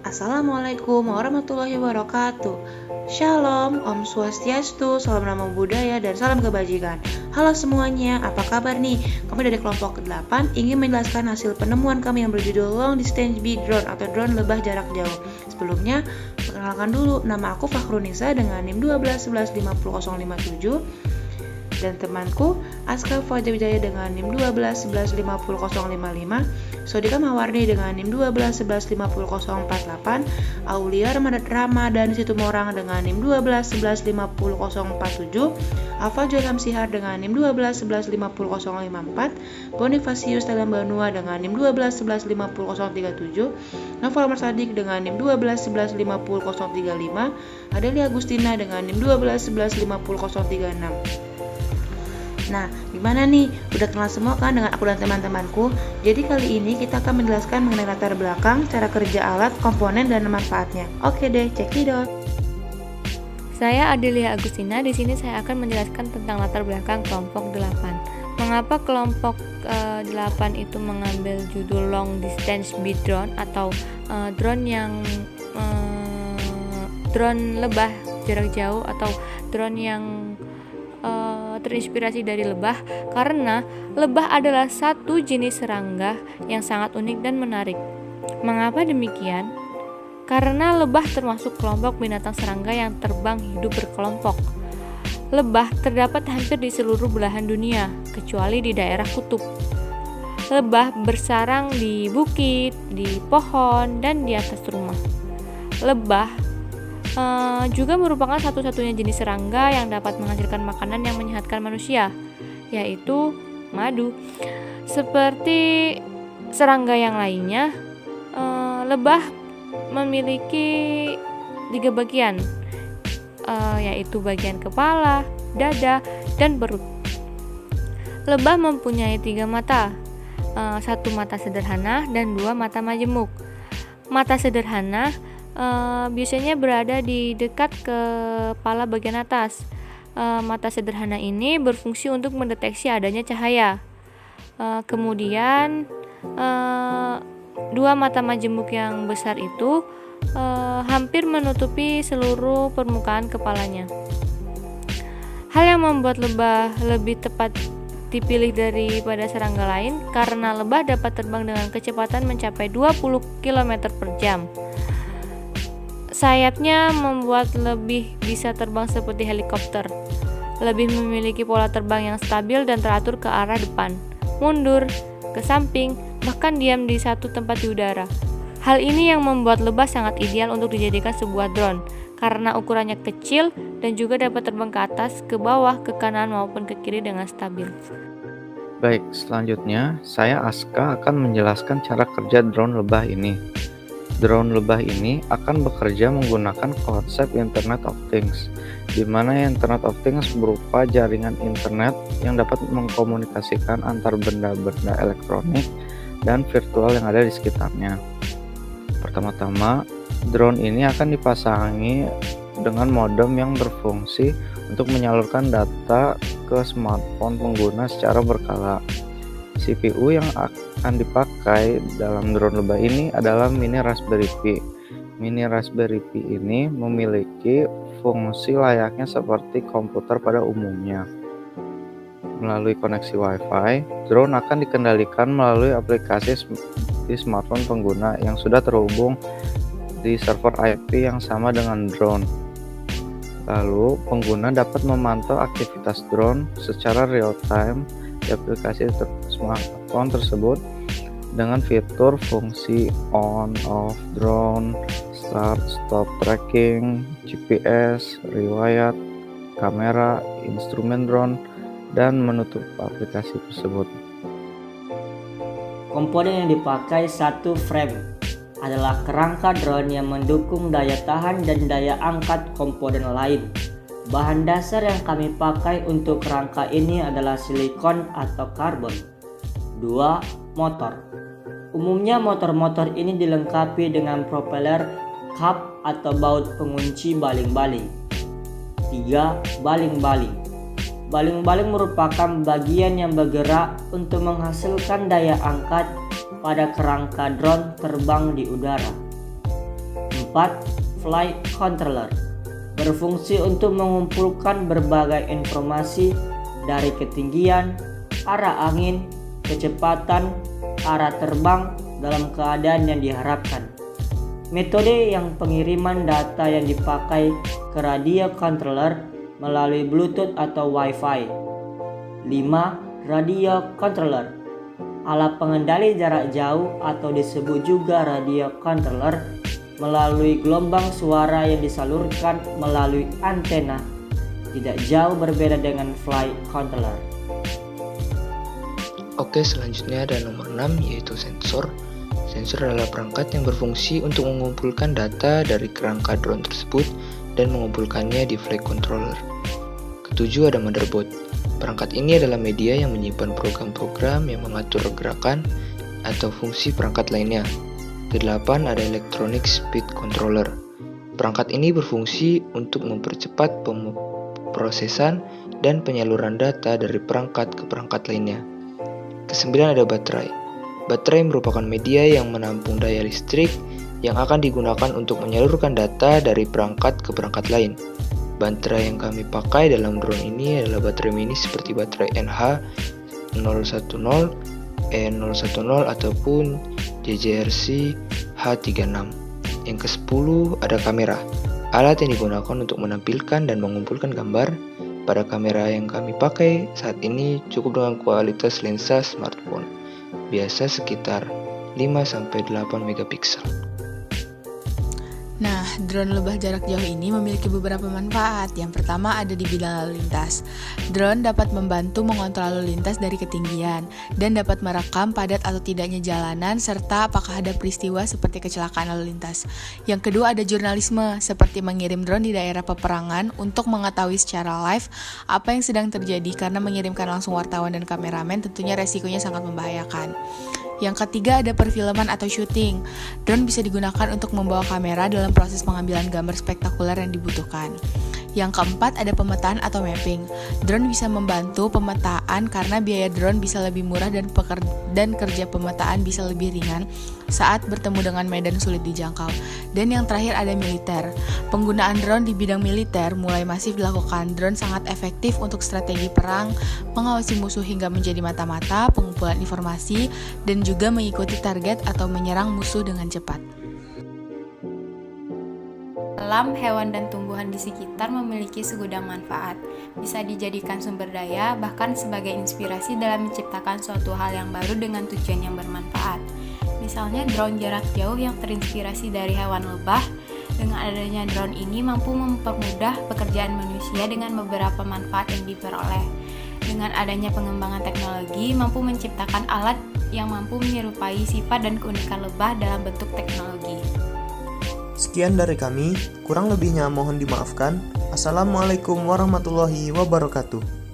Assalamualaikum warahmatullahi wabarakatuh. Shalom, Om Swastiastu, salam nama budaya dan salam kebajikan. Halo semuanya, apa kabar nih? Kami dari kelompok ke-8 ingin menjelaskan hasil penemuan kami yang berjudul Long Distance Bee Drone atau drone lebah jarak jauh. Sebelumnya, perkenalkan dulu, nama aku Fakhrunisa dengan NIM 121050057 dan temanku Aska Fajar Wijaya dengan NIM 121150055, Sodika Mawarni dengan NIM 121150048, Aulia Ramadan Situmorang dengan NIM 121150047, Alfa Jolam Sihar dengan NIM 121150054, Bonifasius Dalam Banua dengan NIM 121150037, Novel Marsadik dengan NIM 121150035, Adelia Agustina dengan NIM 121150036. Nah, gimana nih? Udah kenal semua kan dengan aku dan teman-temanku? Jadi kali ini kita akan menjelaskan mengenai latar belakang, cara kerja alat, komponen, dan manfaatnya. Oke deh, cekidot. Saya Adelia Agustina. Di sini saya akan menjelaskan tentang latar belakang kelompok 8. Mengapa kelompok 8 itu mengambil judul Long Distance Bee Drone atau drone lebah jarak jauh atau drone yang terinspirasi dari lebah, karena lebah adalah satu jenis serangga yang sangat unik dan menarik. Mengapa demikian? Karena lebah termasuk kelompok binatang serangga yang terbang hidup berkelompok. Lebah terdapat hampir di seluruh belahan dunia, kecuali di daerah kutub. Lebah bersarang di bukit, di pohon, dan di atas rumah. Lebah juga merupakan satu-satunya jenis serangga yang dapat menghasilkan makanan yang menyehatkan manusia, yaitu madu. Seperti serangga yang lainnya, lebah memiliki 3 bagian, yaitu bagian kepala, dada, dan perut. Lebah mempunyai 3 mata, 1 mata sederhana dan 2 mata majemuk. Mata sederhana biasanya berada di dekat kepala bagian atas. Mata sederhana ini berfungsi untuk mendeteksi adanya cahaya. Kemudian 2 mata majemuk yang besar itu hampir menutupi seluruh permukaan kepalanya. Hal yang membuat lebah lebih tepat dipilih daripada serangga lain karena lebah dapat terbang dengan kecepatan mencapai 20 km per jam. Sayapnya membuat lebih bisa terbang seperti helikopter. Lebih memiliki pola terbang yang stabil dan teratur ke arah depan, mundur, ke samping, bahkan diam di satu tempat di udara. Hal ini yang membuat lebah sangat ideal untuk dijadikan sebuah drone, karena ukurannya kecil dan juga dapat terbang ke atas, ke bawah, ke kanan maupun ke kiri dengan stabil. Baik, selanjutnya saya Aska akan menjelaskan cara kerja drone lebah ini. Drone lebah ini akan bekerja menggunakan konsep Internet of Things, di mana Internet of Things berupa jaringan internet yang dapat mengkomunikasikan antar benda-benda elektronik dan virtual yang ada di sekitarnya. Pertama-tama, drone ini akan dipasangi dengan modem yang berfungsi untuk menyalurkan data ke smartphone pengguna secara berkala. CPU yang akan dipakai dalam drone lebah ini adalah Mini Raspberry Pi. Mini Raspberry Pi ini memiliki fungsi layaknya seperti komputer pada umumnya. Melalui koneksi Wi-Fi, drone akan dikendalikan melalui aplikasi di smartphone pengguna yang sudah terhubung di server IP yang sama dengan drone. Lalu, pengguna dapat memantau aktivitas drone secara real-time di aplikasi smartphone tersebut dengan fitur fungsi on-off drone, start-stop tracking, GPS, riwayat, kamera, instrumen drone, dan menutup aplikasi tersebut. Komponen yang dipakai satu frame adalah kerangka drone yang mendukung daya tahan dan daya angkat komponen lain. Bahan dasar yang kami pakai untuk kerangka ini adalah silikon atau karbon. 2. Motor. Umumnya motor-motor ini dilengkapi dengan propeller, kap atau baut pengunci baling-baling. 3. Baling-baling. Baling-baling merupakan bagian yang bergerak untuk menghasilkan daya angkat pada kerangka drone terbang di udara. keempat, flight controller. Berfungsi untuk mengumpulkan berbagai informasi dari ketinggian, arah angin, kecepatan, arah terbang dalam keadaan yang diharapkan. Metode yang pengiriman data yang dipakai ke radio controller melalui Bluetooth atau Wi-Fi. 5. Radio controller. Alat pengendali jarak jauh atau disebut juga radio controller melalui gelombang suara yang disalurkan melalui antena. Tidak jauh berbeda dengan flight controller. Oke, selanjutnya ada nomor 6 yaitu sensor. Sensor adalah perangkat yang berfungsi untuk mengumpulkan data dari kerangka drone tersebut dan mengumpulkannya di flight controller. Ketujuh ada motherboard. Perangkat ini adalah media yang menyimpan program-program yang mengatur gerakan atau fungsi perangkat lainnya. Kedelapan ada electronic speed controller. Perangkat ini berfungsi untuk mempercepat pemrosesan dan penyaluran data dari perangkat ke perangkat lainnya. Kesembilan ada baterai. Baterai merupakan media yang menampung daya listrik yang akan digunakan untuk menyalurkan data dari perangkat ke perangkat lain. Baterai yang kami pakai dalam drone ini adalah baterai mini seperti baterai NH010, E010 ataupun JJRC H36. Yang ke-10 ada kamera. Alat yang digunakan untuk menampilkan dan mengumpulkan gambar. Pada kamera yang kami pakai saat ini cukup dengan kualitas lensa smartphone, biasa sekitar 5-8 megapiksel. Nah, drone lebah jarak jauh ini memiliki beberapa manfaat. Yang pertama ada di bidang lalu lintas. Drone dapat membantu mengontrol lalu lintas dari ketinggian dan dapat merekam padat atau tidaknya jalanan serta apakah ada peristiwa seperti kecelakaan lalu lintas. Yang kedua ada jurnalisme, seperti mengirim drone di daerah peperangan untuk mengetahui secara live apa yang sedang terjadi karena mengirimkan langsung wartawan dan kameramen tentunya resikonya sangat membahayakan. Yang ketiga ada perfilman atau syuting. Drone bisa digunakan untuk membawa kamera dalam proses pengambilan gambar spektakuler yang dibutuhkan. Yang keempat ada pemetaan atau mapping. Drone bisa membantu pemetaan karena biaya drone bisa lebih murah dan kerja pemetaan bisa lebih ringan saat bertemu dengan medan sulit dijangkau. Dan yang terakhir ada militer. Penggunaan drone di bidang militer mulai masif dilakukan. Drone sangat efektif untuk strategi perang, mengawasi musuh hingga menjadi mata-mata, pengumpulan informasi, dan juga mengikuti target atau menyerang musuh dengan cepat. Alam, hewan, dan tumbuhan di sekitar memiliki segudang manfaat. Bisa dijadikan sumber daya, bahkan sebagai inspirasi dalam menciptakan suatu hal yang baru dengan tujuan yang bermanfaat. Misalnya drone jarak jauh yang terinspirasi dari hewan lebah. Dengan adanya drone ini mampu mempermudah pekerjaan manusia dengan beberapa manfaat yang diperoleh. Dengan adanya pengembangan teknologi, mampu menciptakan alat yang mampu menyerupai sifat dan keunikan lebah dalam bentuk teknologi. Sekian dari kami, kurang lebihnya mohon dimaafkan. Assalamualaikum warahmatullahi wabarakatuh.